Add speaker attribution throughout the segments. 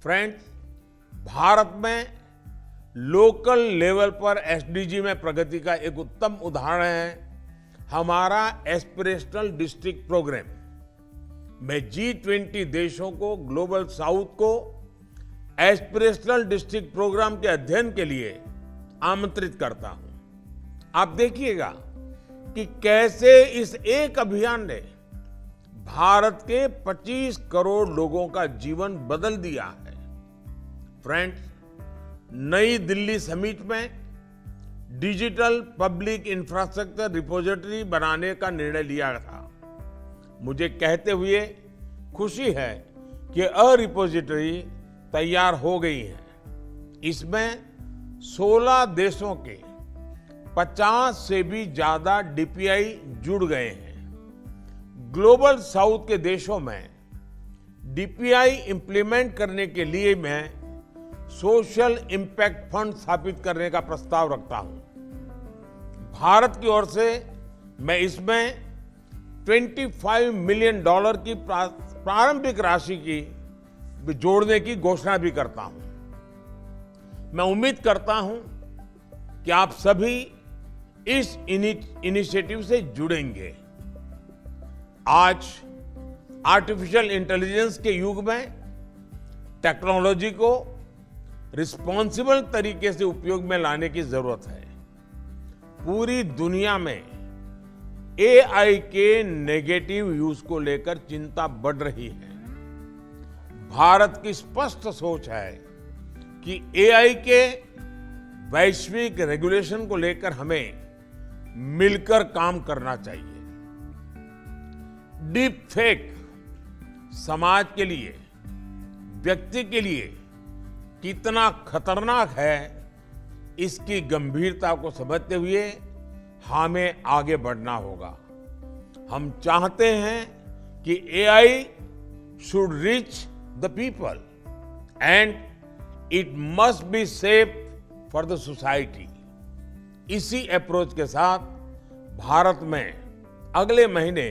Speaker 1: Friends, Bharat में local level पर SDG में प्रगति का एक उत्तम उदाहरण है हमारा एस्पिरेशनल डिस्ट्रिक्ट प्रोग्राम। मैं G20 देशों को, ग्लोबल साउथ को एस्पिरेशनल डिस्ट्रिक्ट प्रोग्राम के अध्ययन के लिए आमंत्रित करता हूं। आप देखिएगा कि कैसे इस एक अभियान ने भारत के 25 करोड़ लोगों का जीवन बदल दिया है। फ्रेंड्स, नई दिल्ली समिट में डिजिटल पब्लिक इंफ्रास्ट्रक्चर रिपोजिटरी बनाने का निर्णय लिया था। मुझे कहते हुए खुशी है कि रिपोजिटरी तैयार हो गई है। इसमें 16 देशों के 50 से भी ज्यादा डीपीआई जुड़ गए हैं। ग्लोबल साउथ के देशों में डीपीआई इंप्लीमेंट करने के लिए मैं सोशल इंपैक्ट फंड स्थापित करने का प्रस्ताव रखता हूं। भारत की ओर से मैं इसमें $25 मिलियन की प्रारंभिक राशि की जोड़ने की घोषणा भी करता हूं। मैं उम्मीद करता हूं कि आप सभी इस इनिशिएटिव से जुड़ेंगे। आज आर्टिफिशियल इंटेलिजेंस के युग में टेक्नोलॉजी को रिस्पॉन्सिबल तरीके से उपयोग में लाने की जरूरत है। पूरी दुनिया में एआई के नेगेटिव यूज को लेकर चिंता बढ़ रही है। भारत की स्पष्ट सोच है कि एआई के वैश्विक रेगुलेशन को लेकर हमें मिलकर काम करना चाहिए। डीप फेक समाज के लिए, व्यक्ति के लिए कितना खतरनाक है, इसकी गंभीरता को समझते हुए हमें आगे बढ़ना होगा। हम चाहते हैं कि AI should reach the people and it must be safe for the society. इसी अप्रोच के साथ भारत में अगले महीने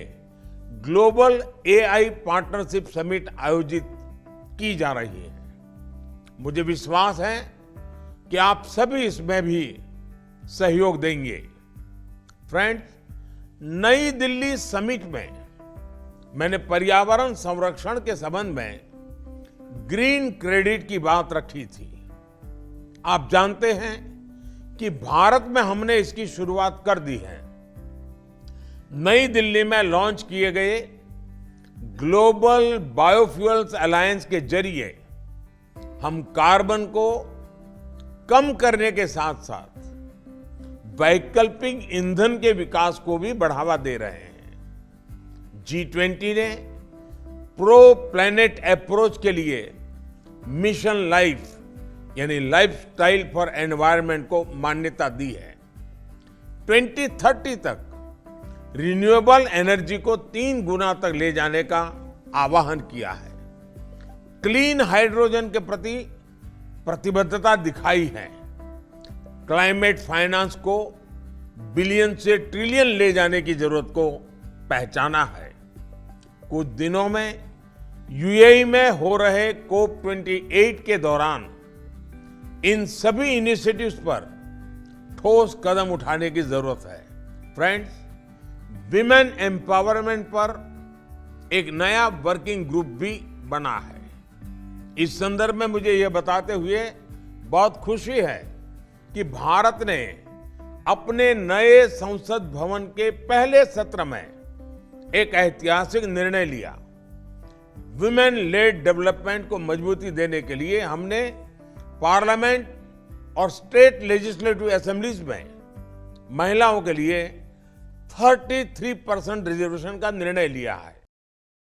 Speaker 1: ग्लोबल एआई पार्टनरशिप समिट आयोजित की जा रही है। मुझे विश्वास है कि आप सभी इसमें भी सहयोग देंगे। फ्रेंड्स, नई दिल्ली समिट में मैंने पर्यावरण संरक्षण के संबंध में ग्रीन क्रेडिट की बात रखी थी। आप जानते हैं कि भारत में हमने इसकी शुरुआत कर दी है। नई दिल्ली में लॉन्च किए गए ग्लोबल बायोफ्यूल्स अलायंस के जरिए हम कार्बन को कम करने के साथ साथ वैकल्पिक ईंधन के विकास को भी बढ़ावा दे रहे हैं। G20 ने प्रो प्लैनेट अप्रोच के लिए मिशन लाइफ यानी लाइफस्टाइल फॉर एनवायरनमेंट को मान्यता दी है। 2030 तक रिन्यूएबल एनर्जी को 3 गुना तक ले जाने का आह्वान किया है। क्लीन हाइड्रोजन के प्रति प्रतिबद्धता दिखाई है। क्लाइमेट फाइनेंस को बिलियन से ट्रिलियन ले जाने की जरूरत को पहचाना है। कुछ दिनों में यूएई में हो रहे COP28 के दौरान इन सभी इनिशिएटिव्स पर ठोस कदम उठाने की जरूरत है। फ्रेंड्स, विमेन एम्पावरमेंट पर एक नया वर्किंग ग्रुप भी बना है। इस संदर्भ में मुझे यह बताते हुए बहुत खुशी है कि भारत ने अपने नए संसद भवन के पहले सत्र में एक ऐतिहासिक निर्णय लिया। विमेन लेड डेवलपमेंट को मजबूती देने के लिए हमने पार्लियामेंट और स्टेट लेजिस्लेटिव असेंबलीज में महिलाओं के लिए 33% रिजर्वेशन का निर्णय लिया है।